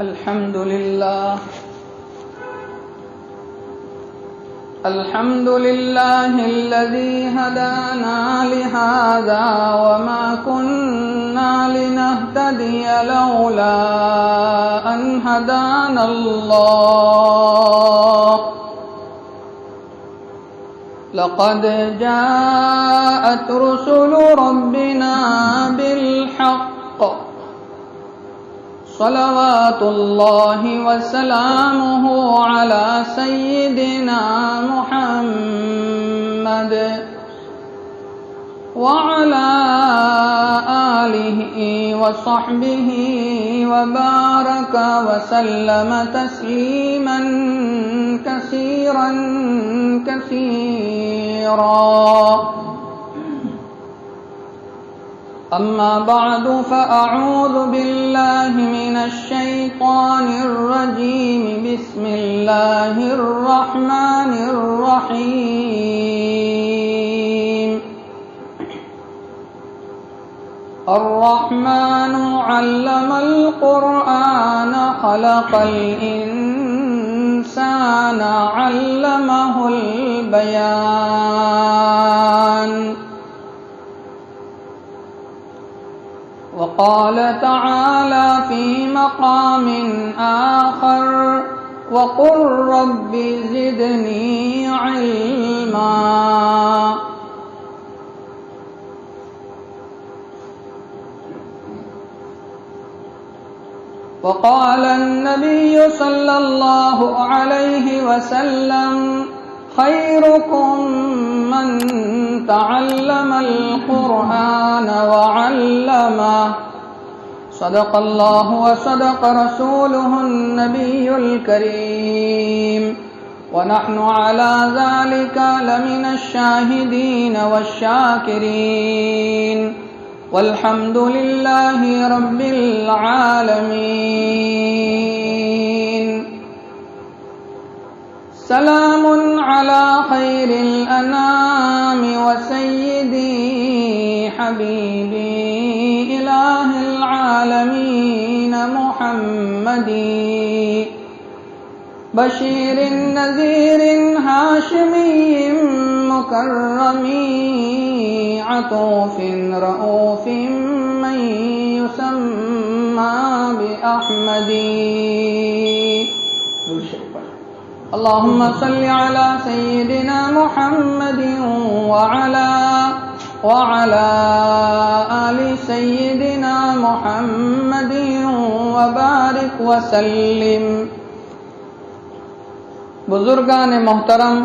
الحمد لله الذي هدانا لهذا وما كنا لنهتدي لولا أن هدانا الله لقد جاءت رسل ربنا بالحق صلوات الله وسلامه على سيدنا محمد وعلى آله وصحبه وبارك وسلم تسليما كثيرا كثيرا. أما بعد فأعوذ بالله من الشيطان الرجيم. بسم الله الرحمن الرحيم. الرحمن علم القرآن خلق الإنسان علمه البيان. وقال تعالى في مقام آخر وقل رب زدني علما. وقال النبي صلى الله عليه وسلم خيركم من تعلم القرآن وعلمه. صدق الله وصدق رسوله النبي الكريم ونحن على ذلك لمن الشاهدين والشاكرين والحمد لله رب العالمين. سلام على خير الأنام وسيدي حبيبي إله العالمين محمد بشير نذير هاشمي مكرم عطوف رؤوف من يسمى بأحمد. اللهم صل على سيدنا محمد وعلى آل سيدنا محمد وبارك وسلم. بزرگان محترم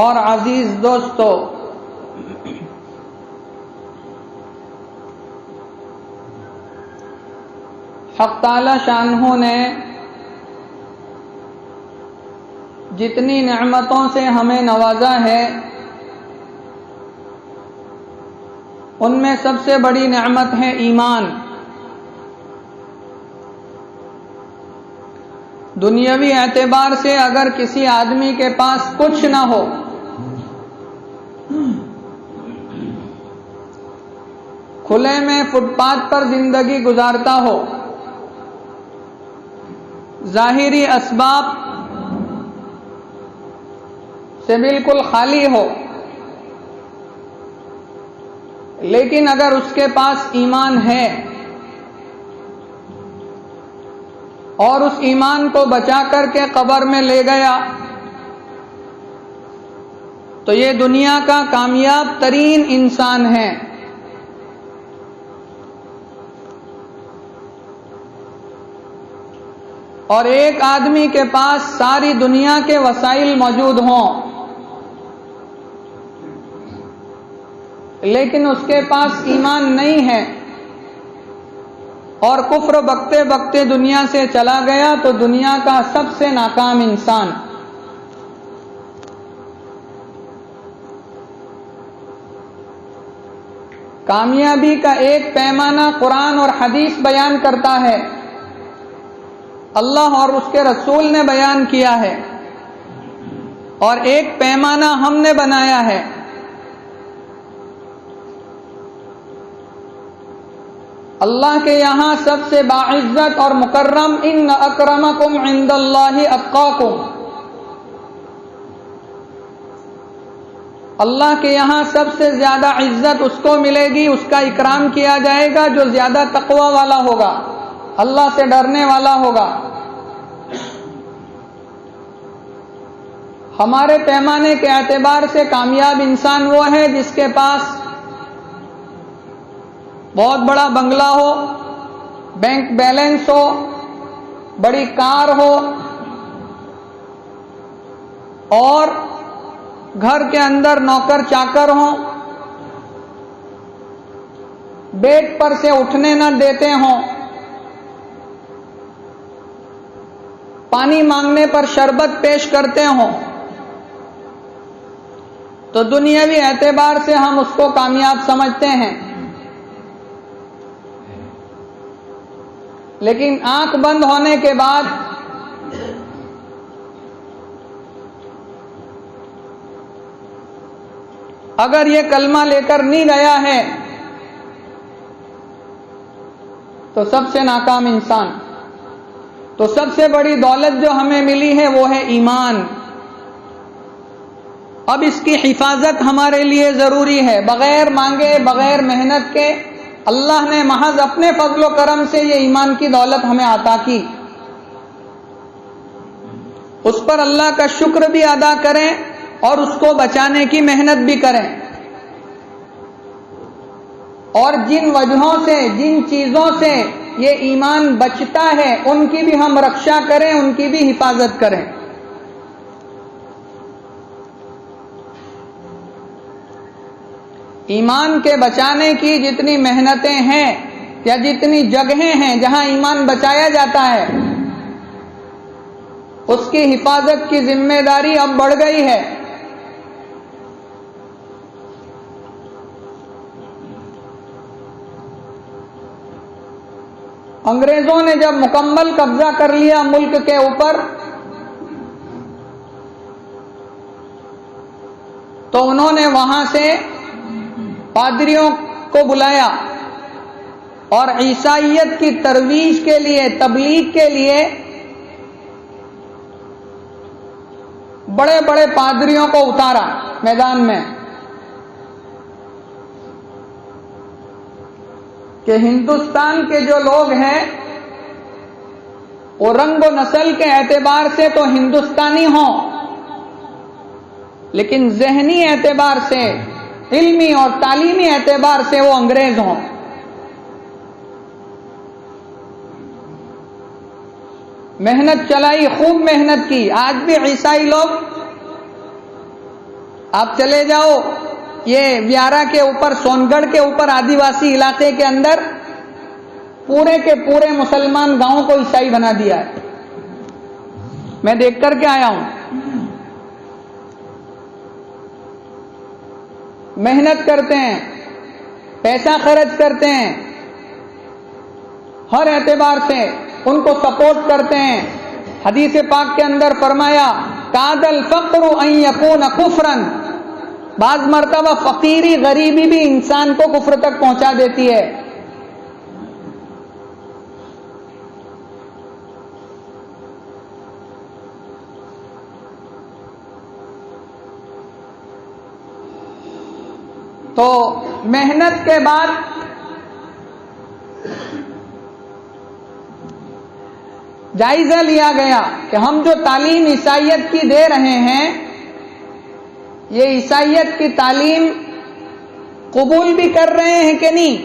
اور عزیز دوستو، حق تعالی شانہ نے جتنی نعمتوں سے ہمیں نوازا ہے، ان میں سب سے بڑی نعمت ہے ایمان. دنیاوی اعتبار سے اگر کسی آدمی کے پاس کچھ نہ ہو، کھلے میں فٹ پاتھ پر زندگی گزارتا ہو، ظاہری اسباب سے بالکل خالی ہو، لیکن اگر اس کے پاس ایمان ہے اور اس ایمان کو بچا کر کے قبر میں لے گیا تو یہ دنیا کا کامیاب ترین انسان ہے. اور ایک آدمی کے پاس ساری دنیا کے وسائل موجود ہوں لیکن اس کے پاس ایمان نہیں ہے اور کفر بکتے بکتے دنیا سے چلا گیا تو دنیا کا سب سے ناکام انسان. کامیابی کا ایک پیمانہ قرآن اور حدیث بیان کرتا ہے، اللہ اور اس کے رسول نے بیان کیا ہے، اور ایک پیمانہ ہم نے بنایا ہے. اللہ کے یہاں سب سے باعزت اور مکرم ان اکرمکم عند اللہ اتقاکم، اللہ کے یہاں سب سے زیادہ عزت اس کو ملے گی، اس کا اکرام کیا جائے گا جو زیادہ تقوی والا ہوگا، اللہ سے ڈرنے والا ہوگا۔ ہمارے پیمانے کے اعتبار سے کامیاب انسان وہ ہے جس کے پاس بہت بڑا بنگلہ ہو، بینک بیلنس ہو، بڑی کار ہو، اور گھر کے اندر نوکر چاکر ہوں، بیڈ پر سے اٹھنے نہ دیتے ہوں، پانی مانگنے پر شربت پیش کرتے ہوں، تو دنیاوی اعتبار سے ہم اس کو کامیاب سمجھتے ہیں۔ لیکن آنکھ بند ہونے کے بعد اگر یہ کلمہ لے کر نہیں گیا ہے تو سب سے ناکام انسان۔ تو سب سے بڑی دولت جو ہمیں ملی ہے وہ ہے ایمان۔ اب اس کی حفاظت ہمارے لیے ضروری ہے، بغیر مانگے، بغیر محنت کے اللہ نے محض اپنے فضل و کرم سے یہ ایمان کی دولت ہمیں عطا کی، اس پر اللہ کا شکر بھی ادا کریں اور اس کو بچانے کی محنت بھی کریں، اور جن وجہوں سے، جن چیزوں سے یہ ایمان بچتا ہے ان کی بھی ہم رکشا کریں، ان کی بھی حفاظت کریں۔ ایمان کے بچانے کی جتنی محنتیں ہیں یا جتنی جگہیں ہیں جہاں ایمان بچایا جاتا ہے، اس کی حفاظت کی ذمہ داری اب بڑھ گئی ہے۔ انگریزوں نے جب مکمل قبضہ کر لیا ملک کے اوپر تو انہوں نے وہاں سے پادریوں کو بلایا اور عیسائیت کی ترویج کے لیے، تبلیغ کے لیے بڑے بڑے پادریوں کو اتارا میدان میں کہ ہندوستان کے جو لوگ ہیں وہ رنگ و نسل کے اعتبار سے تو ہندوستانی ہوں، لیکن ذہنی اعتبار سے، علمی اور تعلیمی اعتبار سے وہ انگریز ہوں۔ محنت چلائی، خوب محنت کی۔ آج بھی عیسائی لوگ، آپ چلے جاؤ یہ ویارا کے اوپر، سونگڑھ کے اوپر، آدیواسی علاقے کے اندر پورے کے پورے مسلمان گاؤں کو عیسائی بنا دیا ہے۔ میں دیکھ کر کے آیا ہوں۔ محنت کرتے ہیں، پیسہ خرچ کرتے ہیں، ہر اعتبار سے ان کو سپورٹ کرتے ہیں۔ حدیث پاک کے اندر فرمایا کاد الفقر ان یکون کفرا، بعض مرتبہ فقیری، غریبی بھی انسان کو کفر تک پہنچا دیتی ہے۔ تو محنت کے بعد جائزہ لیا گیا کہ ہم جو تعلیم عیسائیت کی دے رہے ہیں، یہ عیسائیت کی تعلیم قبول بھی کر رہے ہیں کہ نہیں۔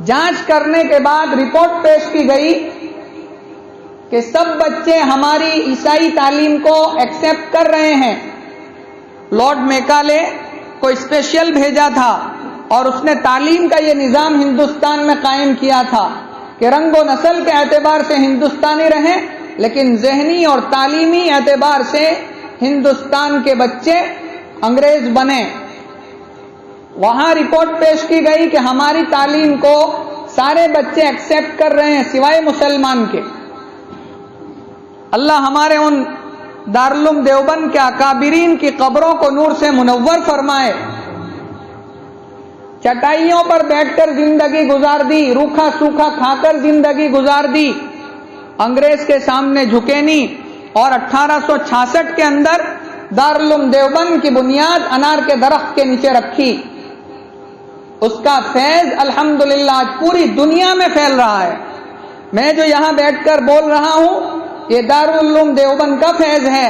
جانچ کرنے کے بعد رپورٹ پیش کی گئی کہ سب بچے ہماری عیسائی تعلیم کو ایکسپٹ کر رہے ہیں۔ لارڈ میکالے کو اسپیشل بھیجا تھا اور اس نے تعلیم کا یہ نظام ہندوستان میں قائم کیا تھا کہ رنگ و نسل کے اعتبار سے ہندوستانی رہیں، لیکن ذہنی اور تعلیمی اعتبار سے ہندوستان کے بچے انگریز بنے۔ وہاں رپورٹ پیش کی گئی کہ ہماری تعلیم کو سارے بچے ایکسپٹ کر رہے ہیں سوائے مسلمان کے۔ اللہ ہمارے ان دارالعلوم دیوبند کے اکابرین کی قبروں کو نور سے منور فرمائے۔ چٹائیوں پر بیٹھ کر زندگی گزار دی، روکھا سوکھا کھا کر زندگی گزار دی، انگریز کے سامنے جھکے نہیں، اور 1866 کے اندر دارالعلوم دیوبند کی بنیاد انار کے درخت کے نیچے رکھی۔ اس کا فیض الحمدللہ آج پوری دنیا میں پھیل رہا ہے۔ میں جو یہاں بیٹھ کر بول رہا ہوں یہ دارالعلوم دیوبند کا فیض ہے،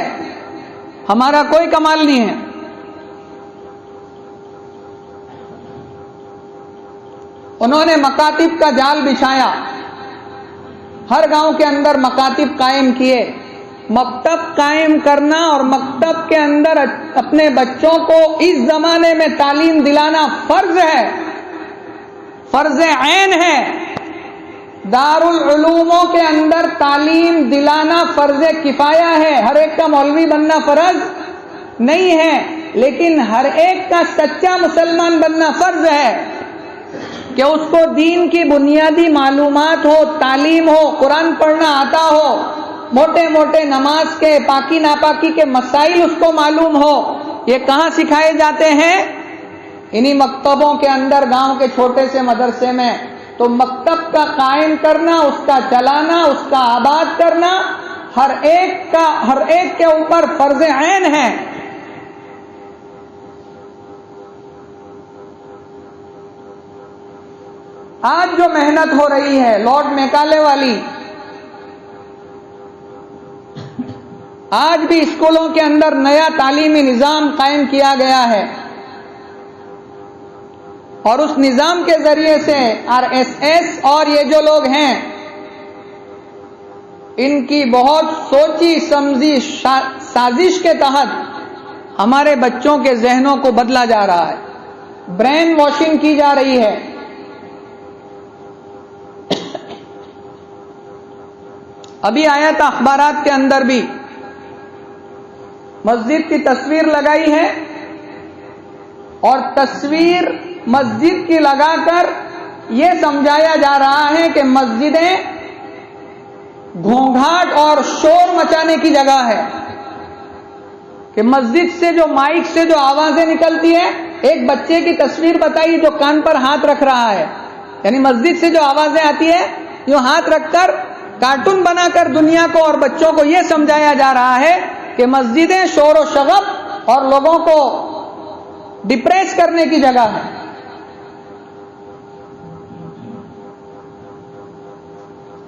ہمارا کوئی کمال نہیں ہے۔ انہوں نے مکاتب کا جال بچھایا، ہر گاؤں کے اندر مکاتب قائم کیے۔ مکتب قائم کرنا اور مکتب کے اندر اپنے بچوں کو اس زمانے میں تعلیم دلانا فرض ہے، فرض عین ہے۔ دارالعلوموں کے اندر تعلیم دلانا فرض کفایہ ہے، ہر ایک کا مولوی بننا فرض نہیں ہے، لیکن ہر ایک کا سچا مسلمان بننا فرض ہے کہ اس کو دین کی بنیادی معلومات ہو، تعلیم ہو، قرآن پڑھنا آتا ہو، موٹے موٹے نماز کے پاکی ناپاکی کے مسائل اس کو معلوم ہو۔ یہ کہاں سکھائے جاتے ہیں؟ انہی مکتبوں کے اندر، گاؤں کے چھوٹے سے مدرسے میں۔ تو مکتب کا قائم کرنا، اس کا چلانا، اس کا آباد کرنا ہر ایک کے اوپر فرض عین ہے۔ آج جو محنت ہو رہی ہے لارڈ میکالے والی، آج بھی اسکولوں کے اندر نیا تعلیمی نظام قائم کیا گیا ہے، اور اس نظام کے ذریعے سے RSS اور یہ جو لوگ ہیں ان کی بہت سوچی سمجھی سازش کے تحت ہمارے بچوں کے ذہنوں کو بدلا جا رہا ہے، برین واشنگ کی جا رہی ہے۔ ابھی آیا تھا اخبارات کے اندر بھی، مسجد کی تصویر لگائی ہے، اور تصویر مسجد کی لگا کر یہ سمجھایا جا رہا ہے کہ مسجدیں گھونگھاٹ اور شور مچانے کی جگہ ہے، کہ مسجد سے جو مائک سے جو آوازیں نکلتی ہے، ایک بچے کی تصویر بتائی جو کان پر ہاتھ رکھ رہا ہے، یعنی مسجد سے جو آوازیں آتی ہے جو ہاتھ رکھ کر کارٹون بنا کر دنیا کو اور بچوں کو یہ سمجھایا جا رہا ہے کہ مسجدیں شور و شغب اور لوگوں کو ڈپریس کرنے کی جگہ ہے۔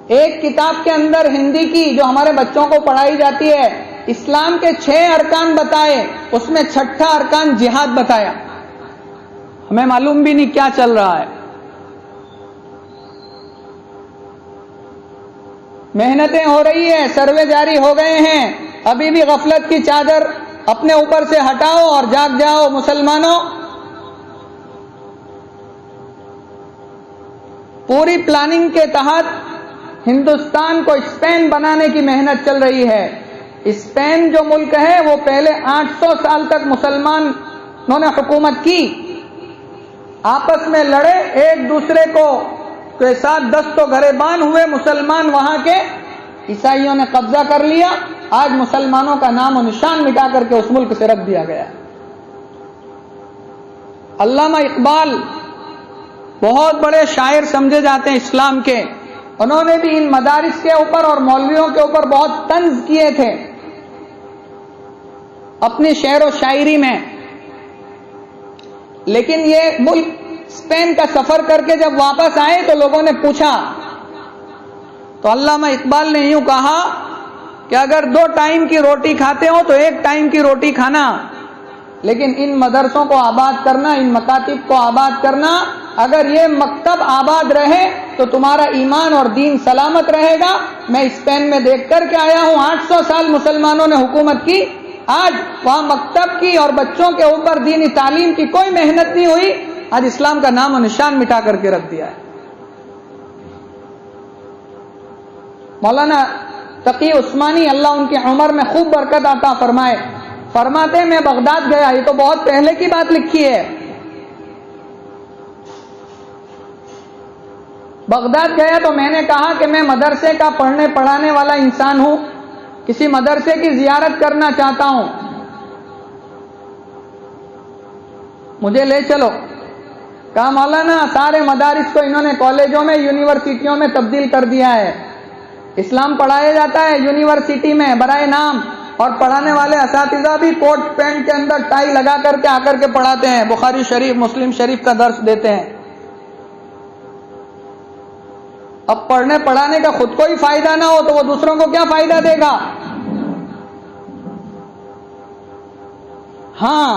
ایک کتاب کے اندر ہندی کی جو ہمارے بچوں کو پڑھائی جاتی ہے، اسلام کے 6 ارکان بتائے، اس میں 6واں ارکان جہاد بتایا۔ ہمیں معلوم بھی نہیں کیا چل رہا ہے۔ محنتیں ہو رہی ہیں، سروے جاری ہو گئے ہیں، ابھی بھی غفلت کی چادر اپنے اوپر سے ہٹاؤ اور جاگ جاؤ مسلمانوں۔ پوری پلاننگ کے تحت ہندوستان کو اسپین بنانے کی محنت چل رہی ہے۔ اسپین جو ملک ہے وہ پہلے 800 سال تک مسلمانوں نے حکومت کی، آپس میں لڑے، ایک دوسرے کو کے ساتھ دست و گریبان ہوئے مسلمان، وہاں کے عیسائیوں نے قبضہ کر لیا، آج مسلمانوں کا نام و نشان مٹا کر کے اس ملک سے رکھ دیا گیا۔ علامہ اقبال بہت بڑے شاعر سمجھے جاتے ہیں اسلام کے، انہوں نے بھی ان مدارس کے اوپر اور مولویوں کے اوپر بہت طنز کیے تھے اپنی شعر و شاعری میں۔ لیکن یہ ملک اسپین کا سفر کر کے جب واپس آئے تو لوگوں نے پوچھا، تو علامہ اقبال نے یوں کہا کہ اگر 2 ٹائم کی روٹی کھاتے ہو تو 1 ٹائم کی روٹی کھانا، لیکن ان مدرسوں کو آباد کرنا، ان مکاتب کو آباد کرنا، اگر یہ مکتب آباد رہے تو تمہارا ایمان اور دین سلامت رہے گا۔ میں اسپین میں دیکھ کر کے آیا ہوں، 800 سال مسلمانوں نے حکومت کی، آج وہاں مکتب کی اور بچوں کے اوپر دینی تعلیم کی کوئی محنت نہیں ہوئی، آج اسلام کا نام و نشان مٹا کر کے رکھ دیا ہے۔ مولانا تقی عثمانی اللہ ان کی عمر میں خوب برکت عطا فرمائے، فرماتے میں بغداد گیا، یہ تو بہت پہلے کی بات لکھی ہے، بغداد گیا تو میں نے کہا کہ میں مدرسے کا پڑھنے پڑھانے والا انسان ہوں، کسی مدرسے کی زیارت کرنا چاہتا ہوں، مجھے لے چلو۔ کہا مولانا سارے مدارس کو انہوں نے کالجوں میں یونیورسٹیوں میں تبدیل کر دیا ہے، اسلام پڑھایا جاتا ہے یونیورسٹی میں برائے نام، اور پڑھانے والے اساتذہ بھی کوٹ پینٹ کے اندر ٹائی لگا کر کے آ کر کے پڑھاتے ہیں، بخاری شریف مسلم شریف کا درس دیتے ہیں۔ اب پڑھنے پڑھانے کا خود کو ہی فائدہ نہ ہو تو وہ دوسروں کو کیا فائدہ دے گا؟ ہاں،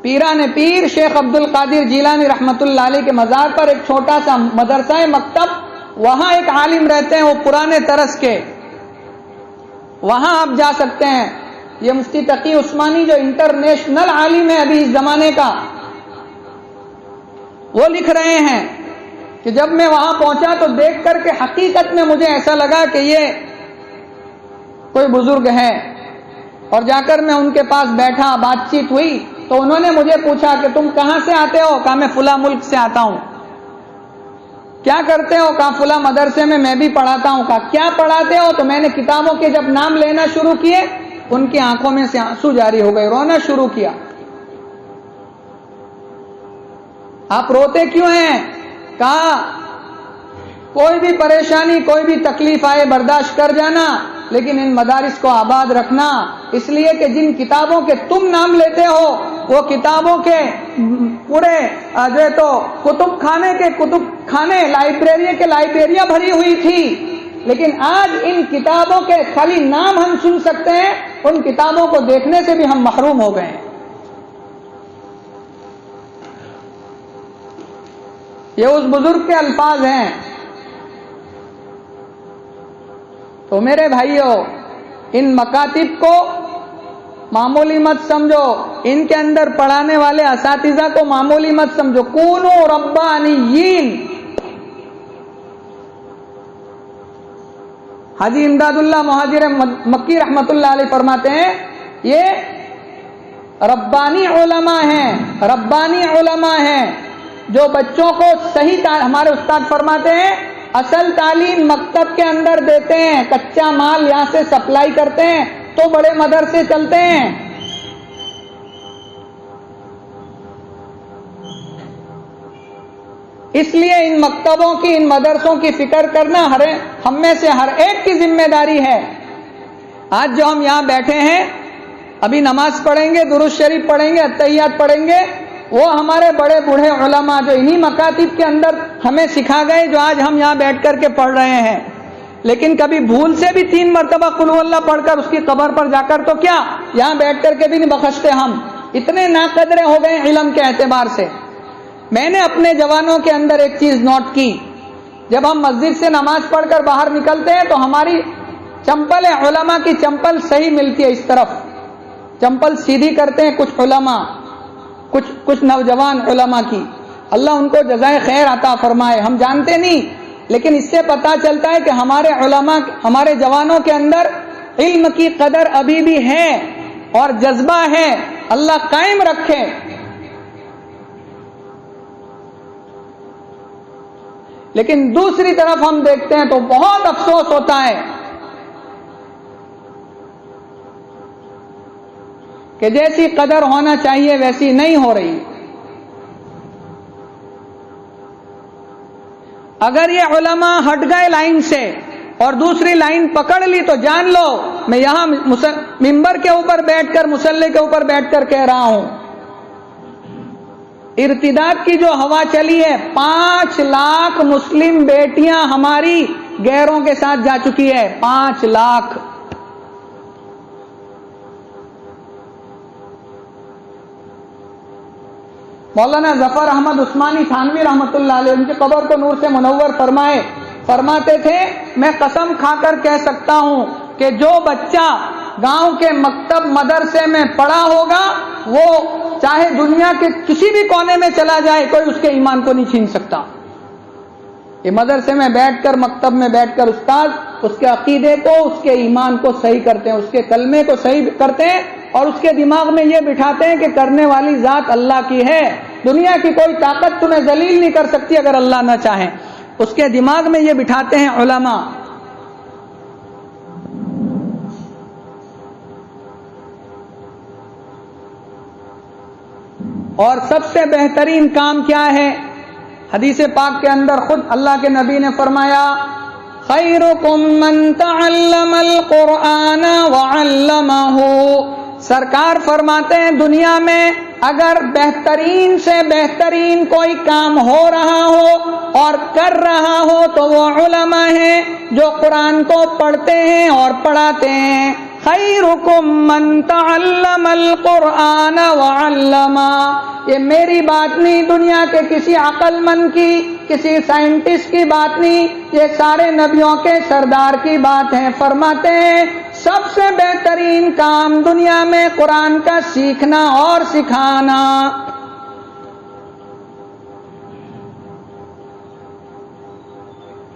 پیران پیر شیخ عبد القادر جیلانی رحمت اللہ علیہ کے مزار پر ایک چھوٹا سا مدرسہ ہے، مکتب، وہاں ایک عالم رہتے ہیں، وہ پرانے طرز کے، وہاں آپ جا سکتے ہیں۔ یہ مفتی تقی عثمانی جو انٹرنیشنل عالم ہے ابھی اس زمانے کا، وہ لکھ رہے ہیں کہ جب میں وہاں پہنچا تو دیکھ کر کے حقیقت میں مجھے ایسا لگا کہ یہ کوئی بزرگ ہے، اور جا کر میں ان کے پاس بیٹھا، بات چیت ہوئی تو انہوں نے مجھے پوچھا کہ تم کہاں سے آتے ہو؟ کہا میں فلاں ملک سے آتا ہوں۔ کیا کرتے ہو؟ کہا فلاں مدرسے میں بھی پڑھاتا ہوں۔ کہا کیا پڑھاتے ہو؟ تو میں نے کتابوں کے جب نام لینا شروع کیے ان کی آنکھوں میں سے آنسو جاری ہو گئے، رونا شروع کیا۔ آپ روتے کیوں ہیں؟ کہا کوئی بھی پریشانی کوئی بھی تکلیف آئے برداشت کر جانا، لیکن ان مدارس کو آباد رکھنا، اس لیے کہ جن کتابوں کے تم نام لیتے ہو وہ کتابوں کے پورے جو تو کتب خانے لائبریری کے لائبریریاں بھری ہوئی تھی، لیکن آج ان کتابوں کے خالی نام ہم سن سکتے ہیں، ان کتابوں کو دیکھنے سے بھی ہم محروم ہو گئے ہیں۔ یہ اس بزرگ کے الفاظ ہیں۔ تو میرے بھائیوں، ان مکاتب کو معمولی مت سمجھو، ان کے اندر پڑھانے والے اساتذہ کو معمولی مت سمجھو۔ کونوا ربانیین، حاجی امداد اللہ مہاجر مکی رحمت اللہ علیہ فرماتے ہیں یہ ربانی علماء ہیں، ربانی علماء ہیں جو بچوں کو صحیح ہمارے استاد فرماتے ہیں اصل تعلیم مکتب کے اندر دیتے ہیں، کچا مال یہاں سے سپلائی کرتے ہیں تو بڑے مدرسے چلتے ہیں۔ اس لیے ان مکتبوں کی، ان مدرسوں کی فکر کرنا ہم میں سے ہر ایک کی ذمہ داری ہے۔ آج جو ہم یہاں بیٹھے ہیں، ابھی نماز پڑھیں گے، درود شریف پڑھیں گے، اتحیات پڑھیں گے، وہ ہمارے بڑے بوڑھے علماء جو انہی مکاتب کے اندر ہمیں سکھا گئے، جو آج ہم یہاں بیٹھ کر کے پڑھ رہے ہیں۔ لیکن کبھی بھول سے بھی 3 مرتبہ قل ہو اللہ پڑھ کر اس کی قبر پر جا کر تو کیا، یہاں بیٹھ کر کے بھی نہیں بخشتے ہم، اتنے ناقدرے ہو گئے علم کے اعتبار سے۔ میں نے اپنے جوانوں کے اندر ایک چیز نوٹ کی، جب ہم مسجد سے نماز پڑھ کر باہر نکلتے ہیں تو ہماری چمپل علماء کی چمپل صحیح ملتی ہے، اس طرف چمپل سیدھی کرتے ہیں کچھ علماء، کچھ نوجوان علماء کی، اللہ ان کو جزائے خیر عطا فرمائے۔ ہم جانتے نہیں، لیکن اس سے پتا چلتا ہے کہ ہمارے علماء، ہمارے جوانوں کے اندر علم کی قدر ابھی بھی ہے اور جذبہ ہے، اللہ قائم رکھے۔ لیکن دوسری طرف ہم دیکھتے ہیں تو بہت افسوس ہوتا ہے کہ جیسی قدر ہونا چاہیے ویسی نہیں ہو رہی۔ اگر یہ علماء ہٹ گئے لائن سے اور دوسری لائن پکڑ لی تو جان لو، میں یہاں ممبر کے اوپر بیٹھ کر، مصلی کے اوپر بیٹھ کر کہہ رہا ہوں، ارتداد کی جو ہوا چلی ہے، 5 لاکھ مسلم بیٹیاں ہماری غیروں کے ساتھ جا چکی ہے، 5 لاکھ۔ مولانا ظفر احمد عثمانی تھانوی رحمت اللہ علیہ، ان کی قبر کو نور سے منور فرمائے، فرماتے تھے میں قسم کھا کر کہہ سکتا ہوں کہ جو بچہ گاؤں کے مکتب مدرسے میں پڑھا ہوگا وہ چاہے دنیا کے کسی بھی کونے میں چلا جائے، کوئی اس کے ایمان کو نہیں چھین سکتا۔ یہ مدرسے میں بیٹھ کر، مکتب میں بیٹھ کر استاد اس کے عقیدے کو، اس کے ایمان کو صحیح کرتے ہیں، اس کے کلمے کو صحیح کرتے ہیں، اور اس کے دماغ میں یہ بٹھاتے ہیں کہ کرنے والی ذات اللہ کی ہے، دنیا کی کوئی طاقت تمہیں ذلیل نہیں کر سکتی اگر اللہ نہ چاہے، اس کے دماغ میں یہ بٹھاتے ہیں علماء۔ اور سب سے بہترین کام کیا ہے؟ حدیث پاک کے اندر خود اللہ کے نبی نے فرمایا خیرکم من تعلم القرآن وعلمہ. سرکار فرماتے ہیں دنیا میں اگر بہترین سے بہترین کوئی کام ہو رہا ہو اور کر رہا ہو تو وہ علماء ہیں جو قرآن کو پڑھتے ہیں اور پڑھاتے ہیں. خیرکم من تعلم القرآن وعلمہ. یہ میری بات نہیں، دنیا کے کسی عقل مند کی، کسی سائنٹسٹ کی بات نہیں، یہ سارے نبیوں کے سردار کی بات ہے. فرماتے ہیں سب سے بہترین کام دنیا میں قرآن کا سیکھنا اور سکھانا.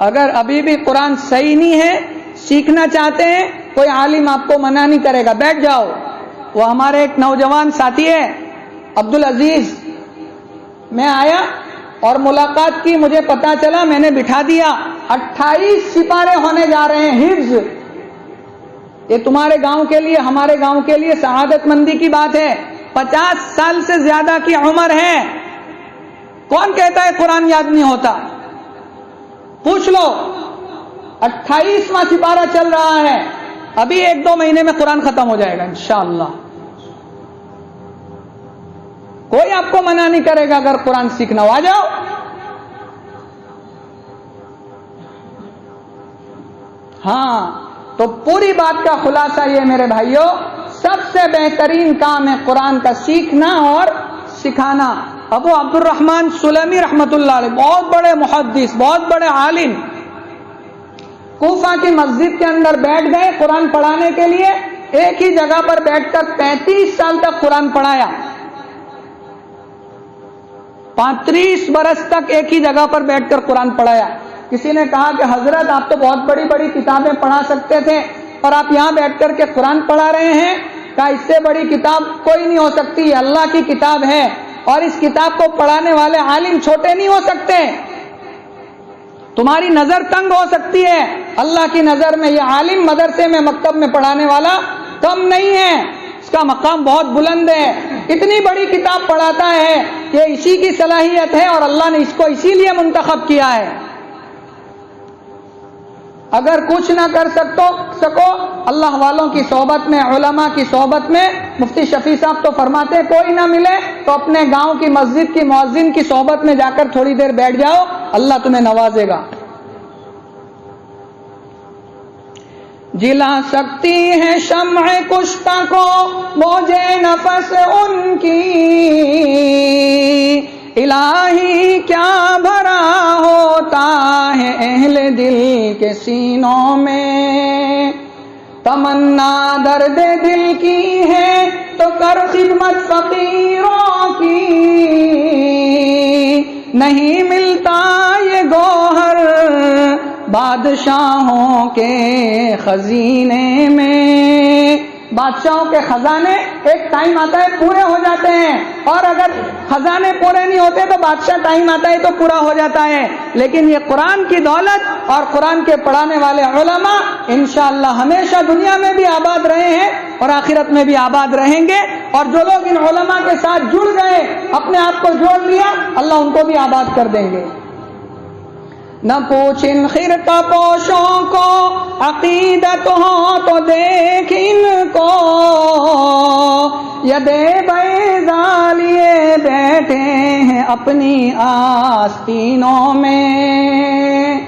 اگر ابھی بھی قرآن صحیح نہیں ہے، سیکھنا چاہتے ہیں، کوئی عالم آپ کو منع نہیں کرے گا، بیٹھ جاؤ. وہ ہمارے ایک نوجوان ساتھی ہے عبدالعزیز، میں آیا اور ملاقات کی، مجھے پتا چلا، میں نے بٹھا دیا. 28 سپارے ہونے جا رہے ہیں حفظ. یہ تمہارے گاؤں کے لیے، ہمارے گاؤں کے لیے سعادت مندی کی بات ہے. 50 سال سے زیادہ کی عمر ہے. کون کہتا ہے قرآن یاد نہیں ہوتا؟ پوچھ لو. 28واں سپارہ چل رہا ہے، ابھی 1-2 مہینے میں قرآن ختم ہو جائے گا انشاءاللہ. کوئی آپ کو منع نہیں کرے گا اگر قرآن سیکھنا ہو. آ جاؤ. ہاں، تو پوری بات کا خلاصہ یہ میرے بھائیوں، سب سے بہترین کام ہے قرآن کا سیکھنا اور سکھانا. ابو عبد الرحمن سلمی رحمت اللہ علیہ بہت بڑے محدث، بہت بڑے عالم، کوفہ کی مسجد کے اندر بیٹھ گئے قرآن پڑھانے کے لیے. ایک ہی جگہ پر بیٹھ کر 35 سال تک قرآن پڑھایا. 35 برس تک ایک ہی جگہ پر بیٹھ کر قرآن پڑھایا. کسی نے کہا کہ حضرت آپ تو بہت بڑی بڑی کتابیں پڑھا سکتے تھے اور آپ یہاں بیٹھ کر کے قرآن پڑھا رہے ہیں. کہا اس سے بڑی کتاب کوئی نہیں ہو سکتی، یہ اللہ کی کتاب ہے اور اس کتاب کو پڑھانے والے عالم چھوٹے نہیں ہو سکتے. تمہاری نظر تنگ ہو سکتی ہے، اللہ کی نظر میں یہ عالم مدرسے میں مکتب میں پڑھانے والا کم نہیں ہے، اس کا مقام بہت بلند ہے. اتنی بڑی کتاب پڑھاتا ہے کہ اسی کی صلاحیت ہے اور اللہ نے اس کو اسی لیے منتخب کیا ہے. اگر کچھ نہ کر سکو اللہ والوں کی صحبت میں، علماء کی صحبت میں، مفتی شفیع صاحب تو فرماتے کوئی نہ ملے تو اپنے گاؤں کی مسجد کی مؤذن کی صحبت میں جا کر تھوڑی دیر بیٹھ جاؤ، اللہ تمہیں نوازے گا. جلا سکتی ہے شمع کشتہ کو موجے نفس ان کی، الہی کیا بھرا ہوتا ہے اہل دل کے سینوں میں. تمنا درد دل کی ہے تو کر خدمت فقیروں کی، نہیں ملتا یہ گوہر بادشاہوں کے خزینے میں. بادشاہوں کے خزانے ایک ٹائم آتا ہے پورے ہو جاتے ہیں، اور اگر خزانے پورے نہیں ہوتے تو بادشاہ ٹائم آتا ہے تو پورا ہو جاتا ہے. لیکن یہ قرآن کی دولت اور قرآن کے پڑھانے والے علماء انشاءاللہ ہمیشہ دنیا میں بھی آباد رہے ہیں اور آخرت میں بھی آباد رہیں گے. اور جو لوگ ان علماء کے ساتھ جڑ گئے، اپنے آپ کو جوڑ لیا، اللہ ان کو بھی آباد کر دیں گے. نہ پوچھ ان خرقہ پوشوں کو عقیدت ہو تو دیکھ ان کو، یدے بیضا لیے بیٹھے ہیں اپنی آستینوں میں.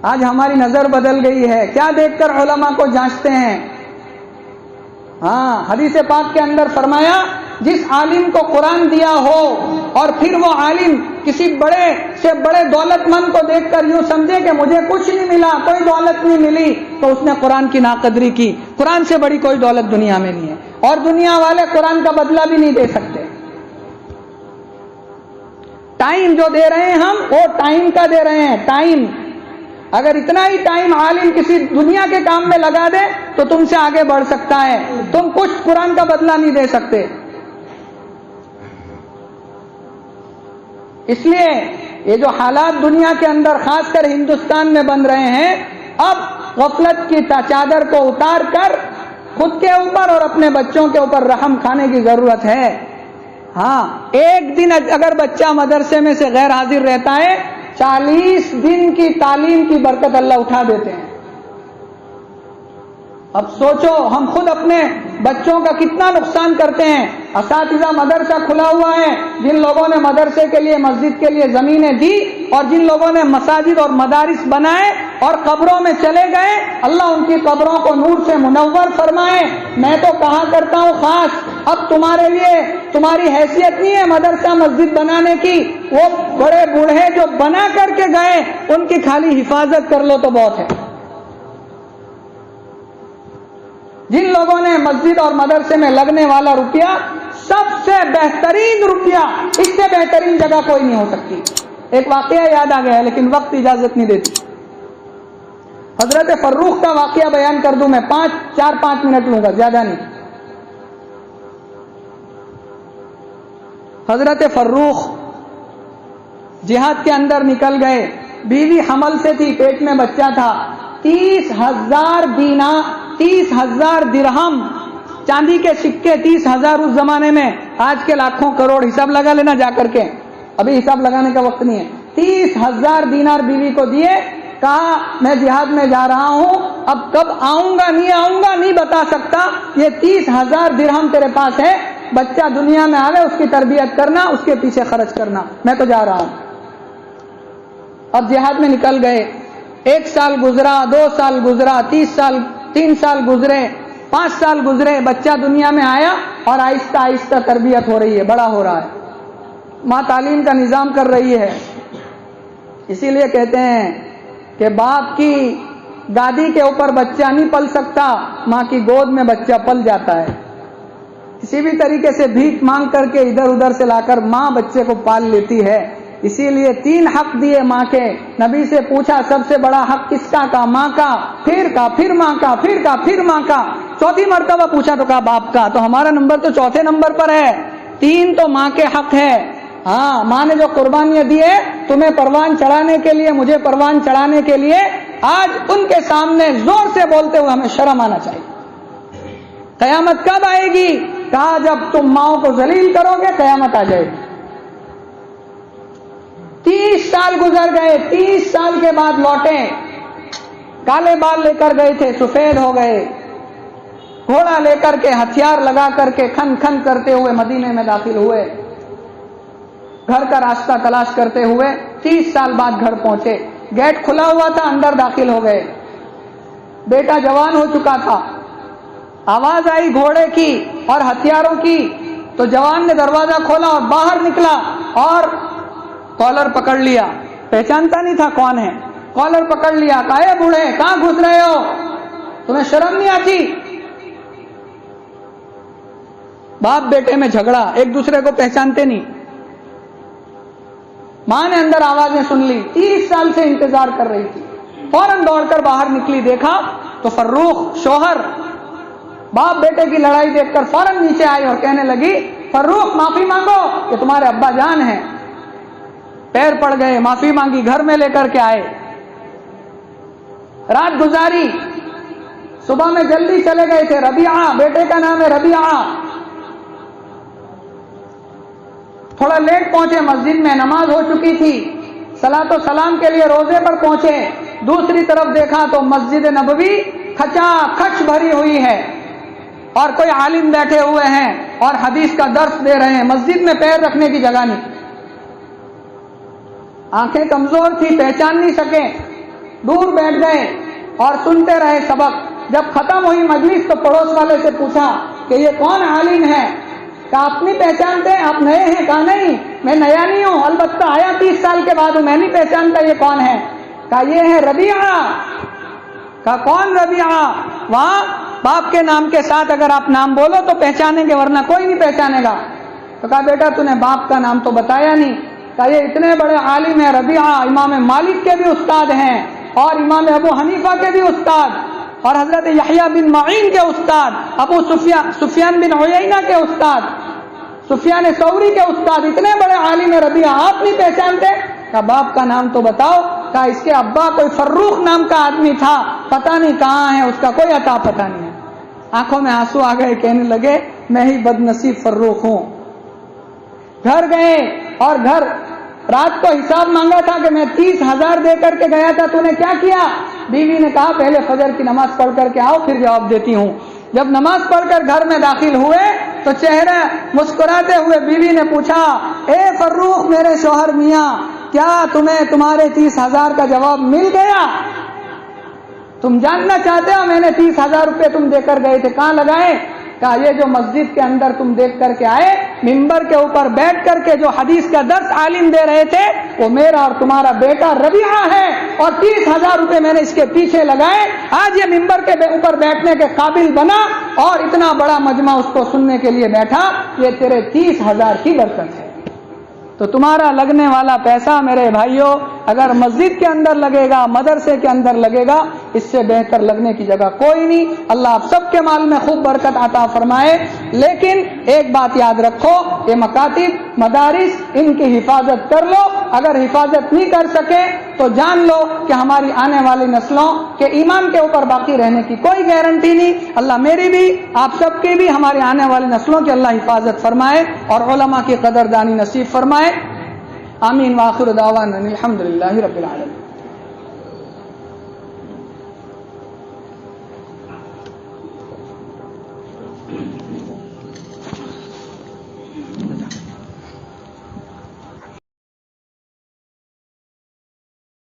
آج ہماری نظر بدل گئی ہے، کیا دیکھ کر علماء کو جانچتے ہیں. ہاں، حدیث پاک کے اندر فرمایا جس عالم کو قرآن دیا ہو اور پھر وہ عالم کسی بڑے سے بڑے دولت مند کو دیکھ کر یوں سمجھے کہ مجھے کچھ نہیں ملا، کوئی دولت نہیں ملی، تو اس نے قرآن کی ناقدری کی. قرآن سے بڑی کوئی دولت دنیا میں نہیں ہے، اور دنیا والے قرآن کا بدلہ بھی نہیں دے سکتے. ٹائم جو دے رہے ہیں ہم، وہ ٹائم کا دے رہے ہیں. ٹائم، اگر اتنا ہی ٹائم عالم کسی دنیا کے کام میں لگا دے تو تم سے آگے بڑھ سکتا ہے. تم کچھ قرآن کا بدلہ نہیں دے سکتے. اس لیے یہ جو حالات دنیا کے اندر خاص کر ہندوستان میں بن رہے ہیں، اب غفلت کی چادر کو اتار کر خود کے اوپر اور اپنے بچوں کے اوپر رحم کھانے کی ضرورت ہے. ہاں، ایک دن اگر بچہ مدرسے میں سے غیر حاضر رہتا ہے 40 دن کی تعلیم کی برکت اللہ اٹھا دیتے ہیں۔ اب سوچو ہم خود اپنے بچوں کا کتنا نقصان کرتے ہیں۔ اساتذہ مدرسہ کھلا ہوا ہے، جن لوگوں نے مدرسے کے لیے مسجد کے لیے زمینیں دی اور جن لوگوں نے مساجد اور مدارس بنائے اور قبروں میں چلے گئے، اللہ ان کی قبروں کو نور سے منور فرمائے۔ میں تو کہا کرتا ہوں خاص اب تمہارے لیے تمہاری حیثیت نہیں ہے مدرسہ مسجد بنانے کی، وہ بڑے بوڑھے جو بنا کر کے گئے ان کی خالی حفاظت کر لو تو بہت ہے۔ جن لوگوں نے مسجد اور مدرسے میں لگنے والا روپیہ، سب سے بہترین روپیہ، اس سے بہترین جگہ کوئی نہیں ہو سکتی۔ ایک واقعہ یاد آ گیا ہے لیکن وقت اجازت نہیں دیتی۔ حضرت فروخ کا واقعہ بیان کر دوں میں، 4-5 منٹ لوں گا، زیادہ نہیں۔ حضرت فروخ جہاد کے اندر نکل گئے، بیوی حمل سے تھی، پیٹ میں بچہ تھا۔ 30,000 درہم چاندی کے سکے، 30,000 اس زمانے میں، آج کے لاکھوں کروڑ، حساب لگا لینا جا کر کے، ابھی حساب لگانے کا وقت نہیں ہے۔ 30,000 دینار بیوی کو دیے، کہا میں جہاد میں جا رہا ہوں، اب کب آؤں گا نہیں بتا سکتا، یہ 30,000 درہم تیرے پاس ہے، بچہ دنیا میں آوے اس کی تربیت کرنا، اس کے پیچھے خرچ کرنا، میں تو جا رہا ہوں۔ اب جہاد میں نکل گئے، 1 سال گزرا، 2 سال گزرا، 3 سال گزرے، 5 سال گزرے، بچہ دنیا میں آیا اور آہستہ آہستہ تربیت ہو رہی ہے، بڑا ہو رہا ہے، ماں تعلیم کا نظام کر رہی ہے۔ اسی لیے کہتے ہیں کہ باپ کی گادی کے اوپر بچہ نہیں پل سکتا، ماں کی گود میں بچہ پل جاتا ہے۔ کسی بھی طریقے سے بھیک مانگ کر کے ادھر ادھر سے لا کر ماں بچے کو پال لیتی ہے۔ اسی لیے 3 حق دیے ماں کے، نبی سے پوچھا سب سے بڑا حق کس کا؟ ماں کا، پھر ماں کا، پھر ماں کا، 4تھی مرتبہ پوچھا تو کہا باپ کا، تو ہمارا نمبر تو 4تھے نمبر پر ہے۔ 3 تو ماں کے حق ہے۔ ہاں، ماں نے جو قربانیاں دی ہے تمہیں پروان چڑھانے کے لیے، مجھے پروان چڑھانے کے لیے، آج ان کے سامنے زور سے بولتے ہوئے ہمیں شرم آنا چاہیے۔ قیامت کب آئے گی؟ کہا جب تم ماؤں کو ذلیل کرو گے قیامت آ جائے گی۔ 30 سال گزر گئے، 30 سال کے بعد لوٹے، کالے بال لے کر گئے تھے، سفید ہو گئے، گھوڑا لے کر کے، ہتھیار لگا کر کے کھن کھن کرتے ہوئے مدینے میں داخل ہوئے، گھر کا راستہ تلاش کرتے ہوئے 30 سال بعد گھر پہنچے، گیٹ کھلا ہوا تھا، اندر داخل ہو گئے، بیٹا جوان ہو چکا تھا، آواز آئی گھوڑے کی اور ہتھیاروں کی، تو جوان نے دروازہ کھولا اور باہر نکلا اور کالر پکڑ لیا، پہچانتا نہیں تھا کون ہے، کالر پکڑ لیا، کہا اے بوڑھے کہاں گھس رہے ہو، تمہیں شرم نہیں آتی؟ باپ بیٹے میں جھگڑا، ایک دوسرے کو پہچانتے نہیں۔ ماں نے اندر آوازیں سن لی، 30 سال سے انتظار کر رہی تھی، فوراً دوڑ کر باہر نکلی، دیکھا تو فروخ شوہر باپ بیٹے کی لڑائی دیکھ کر فوراً نیچے آئی اور کہنے لگی فروخ معافی مانگو کہ تمہارے ابا جان ہیں۔ پیر پڑ گئے، معافی مانگی، گھر میں لے کر کے آئے، رات گزاری، صبح میں جلدی چلے گئے تھے، ربیعہ بیٹے کا نام ہے، ربیعہ تھوڑا لیٹ پہنچے، مسجد میں نماز ہو چکی تھی، صلاۃ و سلام کے لیے روزے پر پہنچے، دوسری طرف دیکھا تو مسجد نبوی کھچا کھچ بھری ہوئی ہے اور کوئی عالم بیٹھے ہوئے ہیں اور حدیث کا درس دے رہے ہیں، مسجد میں پیر رکھنے کی جگہ نہیں۔ آنکھیں کمزور تھی، پہچان نہیں سکے، دور بیٹھ گئے اور سنتے رہے سبق۔ جب ختم ہوئی مجلس تو پڑوس والے سے پوچھا کہ یہ کون عالم ہے؟ کہا آپ نہیں پہچانتے، آپ نئے ہیں؟ کہا نہیں میں نیا نہیں ہوں، البتہ آیا 30 سال کے بعد ہوں، میں نہیں پہچانتا یہ کون ہے۔ کہا یہ ہے ربیعہ۔ کہا کون ربیعہ؟ وہاں باپ کے نام کے ساتھ اگر آپ نام بولو تو پہچانیں گے ورنہ کوئی نہیں پہچانے گا۔ تو کہا بیٹا تو نے باپ کا نام تو بتایا نہیں۔ کہا یہ اتنے بڑے عالم ہیں ربیعہ، امام مالک کے بھی استاد ہیں اور امام ابو حنیفہ کے بھی استاد اور حضرت یحییٰ بن معین کے استاد، ابو سفیان بن عیینہ کے استاد، سفیان ثوری کے استاد، اتنے بڑے عالم ربیعہ، آپ نہیں پہچانتے؟ کہا باپ کا نام تو بتاؤ۔ کہا اس کے ابا کوئی فروخ نام کا آدمی تھا، پتہ نہیں کہاں ہے، اس کا کوئی عطا پتہ نہیں ہے۔ آنکھوں میں آنسو آ گئے، کہنے لگے میں ہی بد نصیب فروخ ہوں، گھر گئے اور گھر رات کو حساب مانگا تھا کہ میں 30,000 دے کر کے گیا تھا، تو نے کیا کیا؟ بیوی نے کہا پہلے فجر کی نماز پڑھ کر کے آؤ پھر جواب دیتی ہوں۔ جب نماز پڑھ کر گھر میں داخل ہوئے تو چہرہ مسکراتے ہوئے بیوی نے پوچھا، اے فروخ میرے شوہر میاں، کیا تمہیں تمہارے 30,000 کا جواب مل گیا؟ تم جاننا چاہتے ہو میں نے 30,000 روپے تم دے کر گئے تھے کہاں لگائے؟ کہا یہ جو مسجد کے اندر تم دیکھ کر کے آئے، ممبر کے اوپر بیٹھ کر کے جو حدیث کا درس عالم دے رہے تھے وہ میرا اور تمہارا بیٹا ربیعہ ہے، اور 30,000 روپے میں نے اس کے پیچھے لگائے، آج یہ ممبر کے اوپر بیٹھنے کے قابل بنا اور اتنا بڑا مجمع اس کو سننے کے لیے بیٹھا، یہ تیرے 30,000 کی برکت ہے۔ تو تمہارا لگنے والا پیسہ میرے بھائیوں اگر مسجد کے اندر لگے گا، مدرسے کے اندر لگے گا، اس سے بہتر لگنے کی جگہ کوئی نہیں۔ اللہ آپ سب کے مال میں خوب برکت عطا فرمائے۔ لیکن ایک بات یاد رکھو، یہ مکاتب مدارس ان کی حفاظت کر لو، اگر حفاظت نہیں کر سکے تو جان لو کہ ہماری آنے والی نسلوں کے ایمان کے اوپر باقی رہنے کی کوئی گارنٹی نہیں۔ اللہ میری بھی آپ سب کی بھی ہماری آنے والی نسلوں کی اللہ حفاظت فرمائے اور علماء کی قدردانی نصیب فرمائے۔ آمین۔ وآخر دعوانا الحمدللہ رب العالمین۔